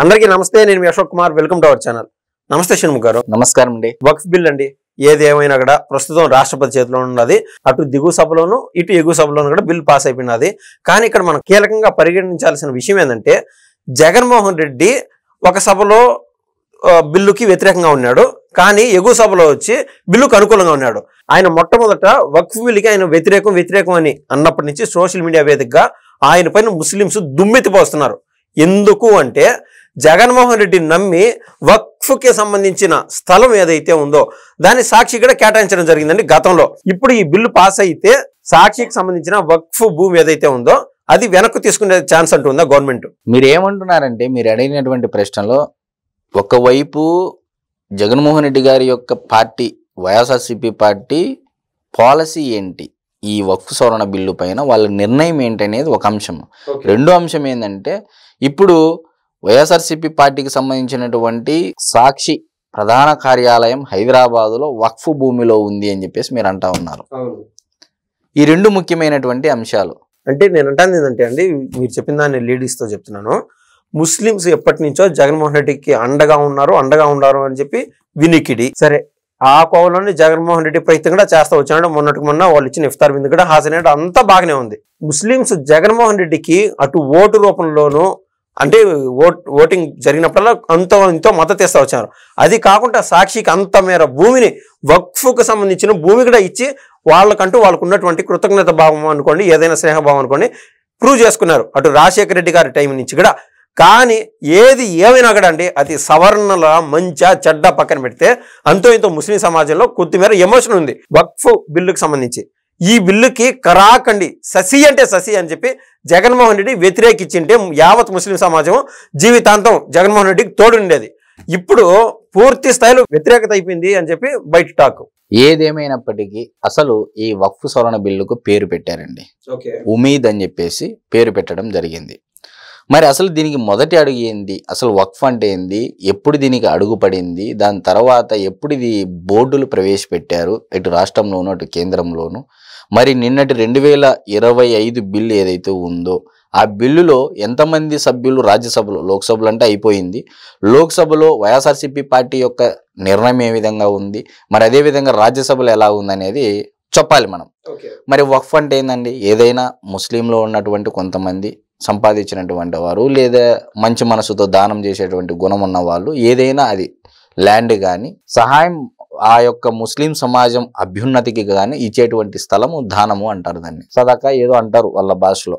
అందరికీ నమస్తే. నేను మీ Ashok Kumar. Welcome to our channel. నమస్తే షణ్ముఖ్ గారు. నమస్కారం అండి. వక్ఫ్ బిల్ అండి, ఏది ఏమైనా కూడా ప్రస్తుతం రాష్ట్రపతి చేతిలో ఉన్నది. అటు దిగువ సభలోను ఇటు ఎగువ సభలోను కూడా బిల్ పాస్ అయిపోయినది. కానీ ఇక్కడ మనం కీలకంగా పరిగణించాల్సిన విషయం ఏంటంటే, జగన్మోహన్ రెడ్డి ఒక సభలో బిల్లుకి వ్యతిరేకంగా ఉన్నాడు, కానీ ఎగువ సభలో వచ్చి బిల్లుకు అనుకూలంగా ఉన్నాడు. ఆయన మొట్టమొదట వక్ఫ్ బిల్లుకి ఆయన వ్యతిరేకం అని అన్నప్పటి నుంచి సోషల్ మీడియా వేదికగా ఆయన పైన ముస్లింస్ దుమ్మెత్తిపోస్తున్నారు. ఎందుకు అంటే, జగన్మోహన్ రెడ్డి నమ్మి వక్ఫ్కి సంబంధించిన స్థలం ఏదైతే ఉందో దాన్ని సాక్షి కూడా కేటాయించడం జరిగిందండి గతంలో. ఇప్పుడు ఈ బిల్లు పాస్ అయితే సాక్షికి సంబంధించిన వక్ఫ్ భూమి ఏదైతే ఉందో అది వెనక్కు తీసుకునే ఛాన్స్ అంటుందా గవర్నమెంట్? మీరు ఏమంటున్నారంటే, మీరు అడిగినటువంటి ప్రశ్నలో ఒకవైపు జగన్మోహన్ రెడ్డి గారి యొక్క పార్టీ వైఎస్ఆర్సీపీ పార్టీ పాలసీ ఏంటి, ఈ వక్ఫ్ సవరణ బిల్లు పైన వాళ్ళ నిర్ణయం ఏంటి అనేది ఒక అంశం. రెండో అంశం ఏంటంటే, ఇప్పుడు వైఎస్ఆర్సీపీ పార్టీకి సంబంధించినటువంటి సాక్షి ప్రధాన కార్యాలయం హైదరాబాదులో వక్ఫ్ భూమిలో ఉంది అని చెప్పేసి మీరు అంటా ఉన్నారు. ఈ రెండు ముఖ్యమైనటువంటి అంశాలు. అంటే నేను అంటాను ఏంటంటే అండి, మీరు చెప్పిన దాన్ని లేడీస్తో చెప్తున్నాను, ముస్లిమ్స్ ఎప్పటి నుంచో జగన్మోహన్ రెడ్డికి అండగా ఉన్నారు అని చెప్పి వినికిడి. సరే, ఆ కోవలోనే జగన్మోహన్ రెడ్డి ప్రయత్నం కూడా చేస్తా వచ్చాడు. మొన్నటికి మొన్న వాళ్ళు ఇచ్చిన ఇఫ్తార్ విందు కూడా హాజరైన అంతా బాగానే ఉంది. ముస్లిమ్స్ జగన్మోహన్ రెడ్డికి అటు ఓటు రూపంలోనూ, అంటే ఓటింగ్ జరిగినప్పుడల్లా ఎంతో మద్దతు ఇస్తూ వచ్చారు. అది కాకుండా సాక్షికి అంత మేర భూమిని వక్ఫ్కు సంబంధించిన భూమి కూడా ఇచ్చి వాళ్ళకంటూ వాళ్ళకు ఉన్నటువంటి కృతజ్ఞత భావం అనుకోండి, ఏదైనా స్నేహభావం అనుకోండి, ప్రూవ్ చేసుకున్నారు అటు రాజశేఖర రెడ్డి గారి టైం నుంచి కూడా. కానీ ఏది ఏమైనా కూడా అండి, అది సవర్ణల మంచి చెడ్డ పక్కన పెడితే అంతో ఇంతో ముస్లిం సమాజంలో కొద్దిమేర ఎమోషన్ ఉంది వక్ఫ్ బిల్లుకి సంబంధించి. ఈ బిల్లుకి కరాకండి ససి అంటే ససి అని చెప్పి జగన్మోహన్ రెడ్డి వ్యతిరేకించింటే యావత్ ముస్లిం సమాజం జీవితాంతం జగన్మోహన్ రెడ్డికి తోడుండేది. ఇప్పుడు పూర్తి స్థాయిలో వ్యతిరేకత అయిపోయింది అని చెప్పి బయట టాక్. ఏదేమైనప్పటికీ అసలు ఈ వక్ఫ్ సవరణ బిల్లుకు పేరు పెట్టారండి, ఉమీద్ అని చెప్పేసి పేరు పెట్టడం జరిగింది. మరి అసలు దీనికి మొదటి అడుగు ఏంది, అసలు వక్ఫ్ అంటే ఏంది, ఎప్పుడు దీనికి అడుగు పడింది, దాని తర్వాత ఎప్పుడు ఇది బోర్డులు ప్రవేశపెట్టారు ఇటు రాష్ట్రంలోనూ అటు కేంద్రంలోనూ. మరి నిన్నటి 2025 బిల్లు ఏదైతే ఉందో ఆ బిల్లులో ఎంతమంది సభ్యులు రాజ్యసభలో, లోక్సభలో అంటే అయిపోయింది, లోక్సభలో వైఎస్ఆర్సీపీ పార్టీ యొక్క నిర్ణయం ఏ విధంగా ఉంది, మరి అదేవిధంగా రాజ్యసభలో ఎలా ఉందనేది చెప్పాలి మనం. మరి వక్ఫ్ అంటే ఏందండి, ఏదైనా ముస్లింలో ఉన్నటువంటి కొంతమంది సంపాదించినటువంటి వారు లేదా మంచి మనసుతో దానం చేసేటువంటి గుణం ఉన్న వాళ్ళు, ఏదైనా అది ల్యాండ్ కానీ సహాయం ఆ యొక్క ముస్లిం సమాజం అభ్యున్నతికి కానీ ఇచ్చేటువంటి స్థలము దానము అంటారు, దాన్ని సదాకా ఏదో అంటారు వాళ్ళ భాషలో.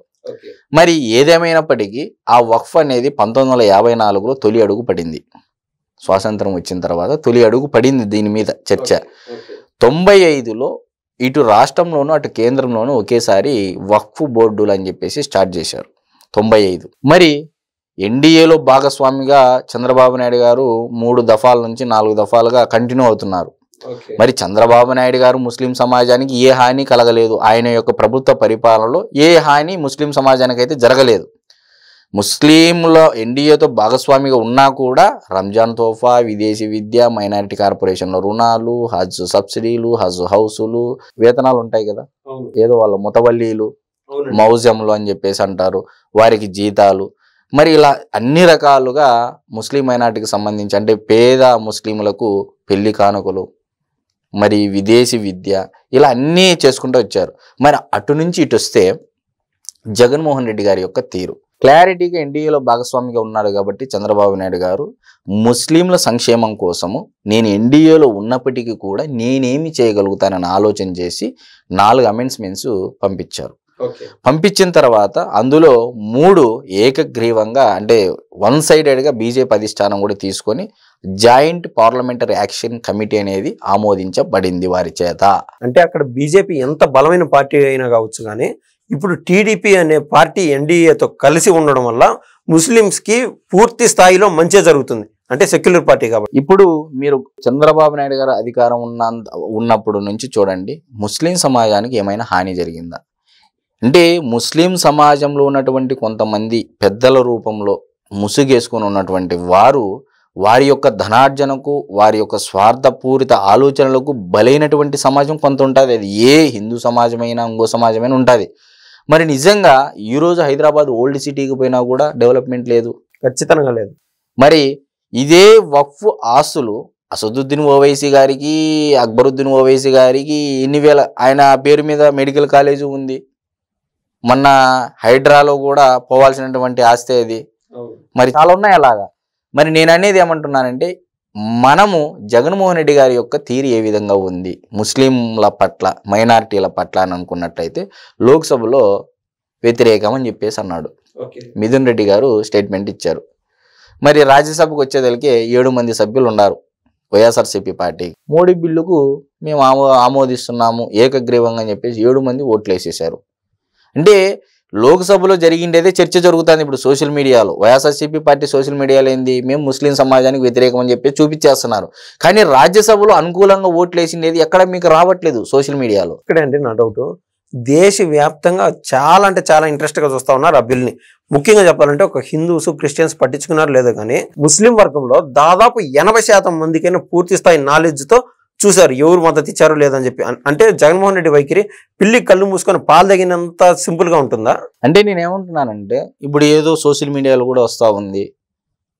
మరి ఏదేమైనప్పటికీ ఆ వక్ఫ్ అనేది 1954లో తొలి అడుగు పడింది. స్వాతంత్రం వచ్చిన తర్వాత తొలి అడుగు పడింది దీని మీద చర్చ. 95లో ఇటు రాష్ట్రంలోనూ అటు కేంద్రంలోనూ ఒకేసారి వక్ఫ్ బోర్డులు అని చెప్పేసి స్టార్ట్ చేశారు 95. మరి ఎన్డీఏలో భాగస్వామిగా చంద్రబాబు నాయుడు గారు 3 దఫాల నుంచి 4 దఫాలుగా కంటిన్యూ అవుతున్నారు. మరి చంద్రబాబు నాయుడు గారు ముస్లిం సమాజానికి ఏ హాని కలగలేదు, ఆయన యొక్క ప్రభుత్వ పరిపాలనలో ఏ హాని ముస్లిం సమాజానికి అయితే జరగలేదు. ముస్లింల ఎన్డీఏతో భాగస్వామిగా ఉన్నా కూడా రంజాన్ తోఫా, విదేశీ విద్య, మైనారిటీ కార్పొరేషన్ల రుణాలు, హజ్ సబ్సిడీలు, హజ్ హౌసులు, వేతనాలు ఉంటాయి కదా, ఏదో వాళ్ళ ముతవల్లీలు మౌజంలు అని చెప్పేసి అంటారు, వారికి జీతాలు, మరి ఇలా అన్ని రకాలుగా ముస్లిం మైనారిటీకి సంబంధించి అంటే పేద ముస్లింలకు పెళ్లి కానుకలు, మరి విదేశీ విద్య, ఇలా అన్నీ చేసుకుంటూ వచ్చారు. మరి అటు నుంచి ఇటు వస్తే జగన్మోహన్ రెడ్డి గారి యొక్క తీరు క్లారిటీగా ఎన్డీఏలో భాగస్వామిగా ఉన్నాడు కాబట్టి చంద్రబాబు నాయుడు గారు ముస్లింల సంక్షేమం కోసము నేను ఎన్డీఏలో ఉన్నప్పటికీ కూడా నేనేమి చేయగలుగుతానని ఆలోచన చేసి 4 అమెండ్మెంట్స్ పంపించారు. పంపించిన తర్వాత అందులో 3 ఏకగ్రీవంగా అంటే 1 సైడెడ్గా బీజేపీ అధిష్టానం కూడా తీసుకొని జాయింట్ పార్లమెంటరీ యాక్షన్ కమిటీ అనేది ఆమోదించబడింది వారి చేత. అంటే అక్కడ బీజేపీ ఎంత బలమైన పార్టీ అయినా కావచ్చు, కానీ ఇప్పుడు టీడీపీ అనే పార్టీ ఎన్డీఏతో కలిసి ఉండడం వల్ల ముస్లిమ్స్కి పూర్తి స్థాయిలో మంచి జరుగుతుంది. అంటే సెక్యులర్ పార్టీ కాబట్టి. ఇప్పుడు మీరు చంద్రబాబు నాయుడు గారు అధికారం ఉన్నప్పుడు నుంచి చూడండి, ముస్లిం సమాజానికి ఏమైనా హాని జరిగిందా అంటే, ముస్లిం సమాజంలో ఉన్నటువంటి కొంతమంది పెద్దల రూపంలో ముసుగేసుకొని ఉన్నటువంటి వారు వారి యొక్క ధనార్జనకు, వారి యొక్క స్వార్థపూరిత ఆలోచనలకు బలైనటువంటి సమాజం కొంత ఉంటుంది. అది ఏ హిందూ సమాజమైనా ఇంకో సమాజమైనా ఉంటుంది. మరి నిజంగా ఈరోజు హైదరాబాద్ ఓల్డ్ సిటీకి పోయినా కూడా డెవలప్మెంట్ లేదు, ఖచ్చితంగా లేదు. మరి ఇదే వక్ఫ్ ఆస్తులు అసదుద్దీన్ ఓవైసీ గారికి, అక్బరుద్దీన్ ఓవైసీ గారికి ఎన్ని వేల, ఆయన పేరు మీద మెడికల్ కాలేజీ ఉంది, మొన్న హైడ్రాలో కూడా పోవాల్సినటువంటి ఆస్తి అది, మరి చాలా ఉన్నాయి అలాగా. మరి నేను అనేది ఏమంటున్నానంటే, మనము జగన్మోహన్ రెడ్డి గారి యొక్క తీరు ఏ విధంగా ఉంది ముస్లింల పట్ల, మైనారిటీల పట్ల అని అనుకున్నట్లయితే లోక్సభలో వ్యతిరేకం అని చెప్పేసి అన్నాడు. మిథున్ రెడ్డి గారు స్టేట్మెంట్ ఇచ్చారు. మరి రాజ్యసభకు వచ్చేదలికే 7 మంది సభ్యులు ఉన్నారు వైఎస్ఆర్సీపీ పార్టీ. మోడీ బిల్లుకు మేము ఆమోదిస్తున్నాము ఏకగ్రీవంగా అని చెప్పేసి 7 మంది ఓట్లు వేసేశారు. అంటే లోక్సభలో జరిగిండేదే చర్చ జరుగుతుంది ఇప్పుడు సోషల్ మీడియాలో. వైఎస్ఆర్సీపీ పార్టీ సోషల్ మీడియాలో ఏంది, మేము ముస్లిం సమాజానికి వ్యతిరేకం అని చెప్పి చూపించేస్తున్నారు. కానీ రాజ్యసభలో అనుకూలంగా ఓట్లు వేసిండేది ఎక్కడ మీకు రావట్లేదు సోషల్ మీడియాలో. ఇక్కడే అండి నా డౌట్, దేశవ్యాప్తంగా చాలా అంటే చాలా ఇంట్రెస్ట్గా చూస్తూ ఉన్నారు ఆ బిల్ని. ముఖ్యంగా చెప్పాలంటే ఒక హిందూస్ క్రిస్టియన్స్ పట్టించుకున్నారు లేదో కానీ ముస్లిం వర్గంలో దాదాపు 80% మందికైనా పూర్తి స్థాయి నాలెడ్జ్తో చూశారు ఎవరు మద్దతు ఇచ్చారో లేదని చెప్పి. అంటే జగన్మోహన్ రెడ్డి వైఖరి పిల్లి కళ్ళు మూసుకొని పాలు తగినంత సింపుల్గా ఉంటుందా? అంటే నేనేమంటున్నానంటే, ఇప్పుడు ఏదో సోషల్ మీడియాలో కూడా వస్తూ ఉంది,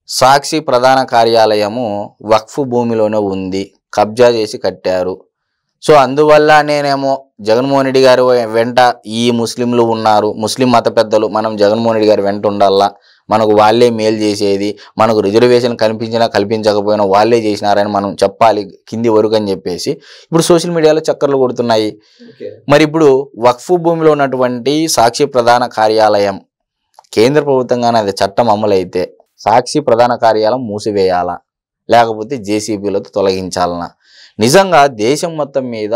సాక్షి ప్రధాన కార్యాలయము వక్ఫ్ భూమిలోనే ఉంది, కబ్జా చేసి కట్టారు. సో అందువల్ల నేనేమో జగన్మోహన్ రెడ్డి గారి వెంట ఈ ముస్లింలు ఉన్నారు, ముస్లిం మత పెద్దలు, మనం జగన్మోహన్ రెడ్డి గారి వెంట ఉండాలా, మనకు వాళ్ళే మేలు చేసేది, మనకు రిజర్వేషన్ కల్పించినా కల్పించకపోయినా వాళ్ళే చేసినారని మనం చెప్పాలి కింది వరకు అని చెప్పేసి ఇప్పుడు సోషల్ మీడియాలో చక్కర్లు కొడుతున్నాయి. మరి ఇప్పుడు వక్ఫ్ భూమిలో ఉన్నటువంటి సాక్షి ప్రధాన కార్యాలయం కేంద్ర ప్రభుత్వంగానే అది చట్టం అమలైతే సాక్షి ప్రధాన కార్యాలయం మూసివేయాలా, లేకపోతే జేసీబీలతో తొలగించాలనా? నిజంగా దేశం మొత్తం మీద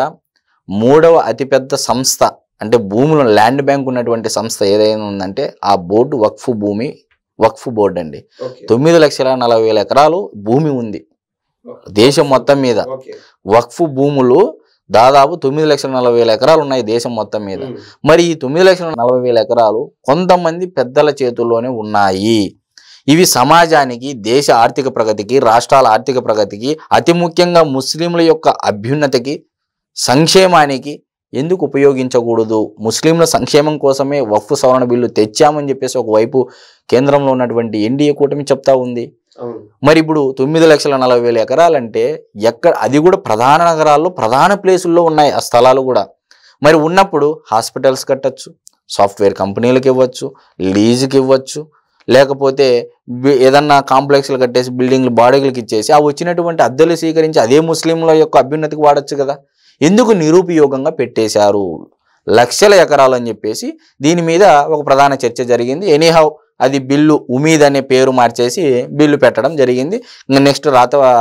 3వ అతిపెద్ద సంస్థ అంటే భూములు ల్యాండ్ బ్యాంక్ ఉన్నటువంటి సంస్థ ఏదైనా ఉందంటే ఆ బోర్డు వక్ఫ్ బోర్డు అండి. 9,40,000 ఎకరాలు భూమి ఉంది దేశం మొత్తం మీద. వక్ఫ్ భూములు దాదాపు 9,40,000 ఎకరాలు ఉన్నాయి దేశం మొత్తం మీద. మరి ఈ 9,40,000 ఎకరాలు కొంతమంది పెద్దల చేతుల్లోనే ఉన్నాయి. ఇవి సమాజానికి, దేశ ఆర్థిక ప్రగతికి, రాష్ట్రాల ఆర్థిక ప్రగతికి, అతి ముఖ్యంగా ముస్లింల యొక్క అభ్యున్నతికి, సంక్షేమానికి ఎందుకు ఉపయోగించకూడదు? ముస్లింల సంక్షేమం కోసమే వక్ఫ్ సవరణ బిల్లు తెచ్చామని చెప్పేసి ఒకవైపు కేంద్రంలో ఉన్నటువంటి ఎన్డీఏ కూటమి చెప్తా ఉంది. మరి ఇప్పుడు 9,40,000 ఎకరాలంటే ఎక్కడ, అది కూడా ప్రధాన నగరాల్లో ప్రధాన ప్లేసుల్లో ఉన్నాయి ఆ స్థలాలు కూడా. మరి ఉన్నప్పుడు హాస్పిటల్స్ కట్టచ్చు, సాఫ్ట్వేర్ కంపెనీలకు ఇవ్వచ్చు, లీజుకి ఇవ్వచ్చు, లేకపోతే ఏదన్నా కాంప్లెక్స్లు కట్టేసి బిల్డింగ్లు బాడీలకు ఇచ్చేసి ఆ వచ్చినటువంటి అద్దెలు స్వీకరించి అదే ముస్లింల యొక్క అభ్యున్నతికి వాడచ్చు కదా. ఎందుకు నిరుపయోగంగా పెట్టేశారు లక్షల ఎకరాలు అని చెప్పేసి దీని మీద ఒక ప్రధాన చర్చ జరిగింది. ఎనీహౌ అది బిల్లు ఉమీద్ అనే పేరు మార్చేసి బిల్లు పెట్టడం జరిగింది. నెక్స్ట్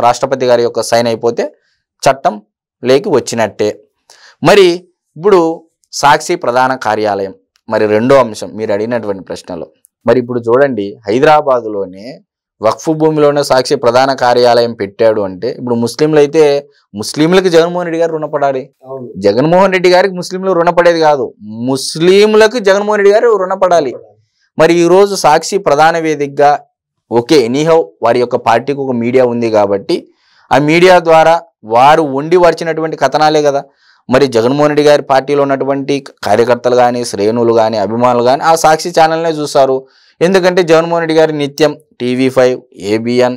రాష్ట్రపతి గారి యొక్క సైన్ అయిపోతే చట్టం లేకి వచ్చినట్టే. మరి ఇప్పుడు సాక్షి ప్రధాన కార్యాలయం, మరి రెండో అంశం మీరు అడిగినటువంటి ప్రశ్నలో, మరి ఇప్పుడు చూడండి హైదరాబాదులోనే వక్ఫ్ భూమిలోనే సాక్షి ప్రధాన కార్యాలయం పెట్టాడు అంటే ఇప్పుడు ముస్లింలు అయితే ముస్లింలకు జగన్మోహన్ రెడ్డి గారు రుణపడాలి. జగన్మోహన్ రెడ్డి గారికి ముస్లింలు రుణపడేది కాదు, ముస్లింలకు జగన్మోహన్ రెడ్డి గారు రుణపడాలి. మరి ఈరోజు సాక్షి ప్రధాన వేదికగా ఓకే ఎనీహౌ వారి యొక్క పార్టీకి ఒక మీడియా ఉంది కాబట్టి ఆ మీడియా ద్వారా వారు వండి వరిచినటువంటి కథనాలే కదా. మరి జగన్మోహన్ రెడ్డి గారి పార్టీలో ఉన్నటువంటి కార్యకర్తలు కానీ, శ్రేణులు కానీ, అభిమానులు కానీ ఆ సాక్షి ఛానల్నే చూస్తారు. ఎందుకంటే జగన్మోహన్ రెడ్డి గారి నిత్యం TV5, ABN,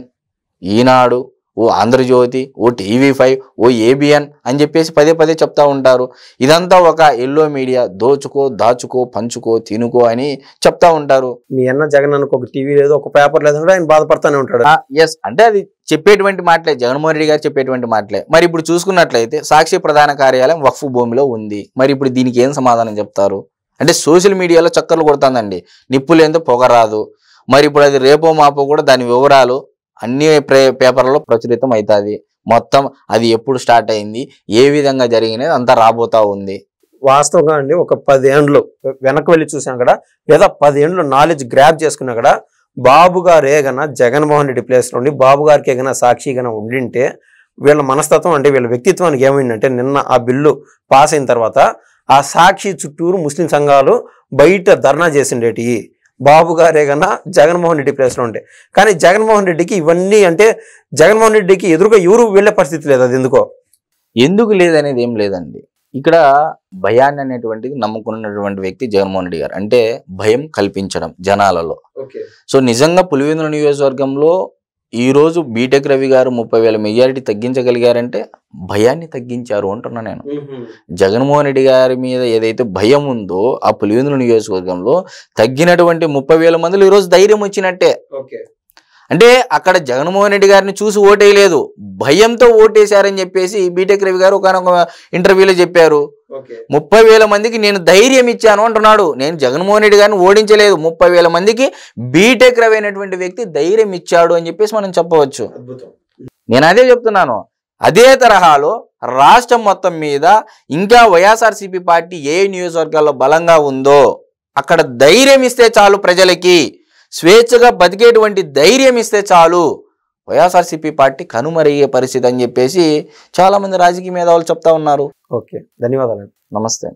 ఈనాడు, ఓ ఆంధ్రజ్యోతి, ఓ TV5, ఓ ABN అని చెప్పేసి పదే చెప్తా ఉంటారు. ఇదంతా ఒక ఎల్లో మీడియా, దోచుకో, దాచుకో, పంచుకో, తినుకో అని చెప్తా ఉంటారు. మీ అన్న జగన్ అన్నకు ఒక టీవీ లేదు, ఒక పేపర్ లేదు కూడా ఆయన బాధపడతానే ఉంటాడు. ఎస్, అంటే అది చెప్పేటువంటి మాటలే, జగన్మోహన్ రెడ్డి గారు చెప్పేటువంటి మాటలే. మరి ఇప్పుడు చూసుకున్నట్లయితే సాక్షి ప్రధాన కార్యాలయం వక్ఫ్ భూమిలో ఉంది. మరి ఇప్పుడు దీనికి ఏం సమాధానం చెప్తారు? అంటే సోషల్ మీడియాలో చక్కర్లు కొడుతుందండి, నిప్పులేందో పొగరాదు. మరి ఇప్పుడు అది రేపో మాపో కూడా దాని వివరాలు అన్ని పేపర్లలో ప్రచురితం అవుతుంది. మొత్తం అది ఎప్పుడు స్టార్ట్ అయింది, ఏ విధంగా జరిగినది అంతా రాబోతా ఉంది. వాస్తవంగా అండి ఒక 10 ఏండ్లు వెనక్కి వెళ్ళి చూసాం కదా, లేదా 10 ఏండ్లు నాలెడ్జ్ గ్రాప్ చేసుకున్నా కదా, బాబు గారు ఏగన జగన్మోహన్ రెడ్డి ప్లేస్లో ఉండి బాబు గారికి ఏగన సాక్షిగా ఉండింటే వీళ్ళ మనస్తత్వం అంటే వీళ్ళ వ్యక్తిత్వానికి ఏమైందంటే, నిన్న ఆ బిల్లు పాస్ అయిన తర్వాత ఆ సాక్షి చుట్టూరు ముస్లిం సంఘాలు బయట ధర్నా చేసిండేటి బాబు గారే కన్నా జగన్మోహన్ రెడ్డి ప్లేస్లో ఉంటే. కానీ జగన్మోహన్ రెడ్డికి ఇవన్నీ అంటే జగన్మోహన్ రెడ్డికి ఎదురుగా ఎవరు వెళ్ళే పరిస్థితి లేదు. అది ఎందుకు లేదనేది ఏం లేదండి. ఇక్కడ భయాన్ని అనేటువంటిది నమ్ముకున్నటువంటి వ్యక్తి జగన్మోహన్ రెడ్డి గారు. అంటే భయం కల్పించడం జనాలలో. సో నిజంగా పులివెందుల నియోజకవర్గంలో ఈరోజు బీటెక్ రవి గారు 30,000 మెజారిటీ తగ్గించగలిగారంటే భయాన్ని తగ్గించారు అంటున్నా నేను. జగన్మోహన్ రెడ్డి గారి మీద ఏదైతే భయం ఉందో ఆ పులివెందుల నియోజకవర్గంలో తగ్గినటువంటి 30,000 మందిలో ఈరోజు ధైర్యం వచ్చినట్టే. అంటే అక్కడ జగన్మోహన్ రెడ్డి గారిని చూసి ఓటేయలేదు, భయంతో ఓటేశారని చెప్పేసి బీటెక్ రవి గారు ఒక ఇంటర్వ్యూలో చెప్పారు. 30,000 మందికి నేను ధైర్యం ఇచ్చాను అంటున్నాడు. నేను జగన్మోహన్ రెడ్డి గారిని ఓడించలేదు, 30,000 మందికి బీటెక్ రవి అనేటువంటి వ్యక్తి ధైర్యం ఇచ్చాడు అని చెప్పేసి మనం చెప్పవచ్చు. నేను అదే చెప్తున్నాను. అదే తరహాలో రాష్ట్రం మొత్తం మీద ఇంకా వైఎస్ఆర్సీపీ పార్టీ ఏ నియోజకవర్గాల్లో బలంగా ఉందో అక్కడ ధైర్యం ఇస్తే చాలు, ప్రజలకి స్వేచ్ఛగా బతికేటువంటి ధైర్యం ఇస్తే చాలు, వైఎస్ఆర్సీపీ పార్టీ కనుమరుగే పరిస్థితి అని చెప్పేసి చాలా మంది రాజకీయ మేధావులు చెప్తా ఉన్నారు. ఓకే, ధన్యవాదాలు. నమస్తే.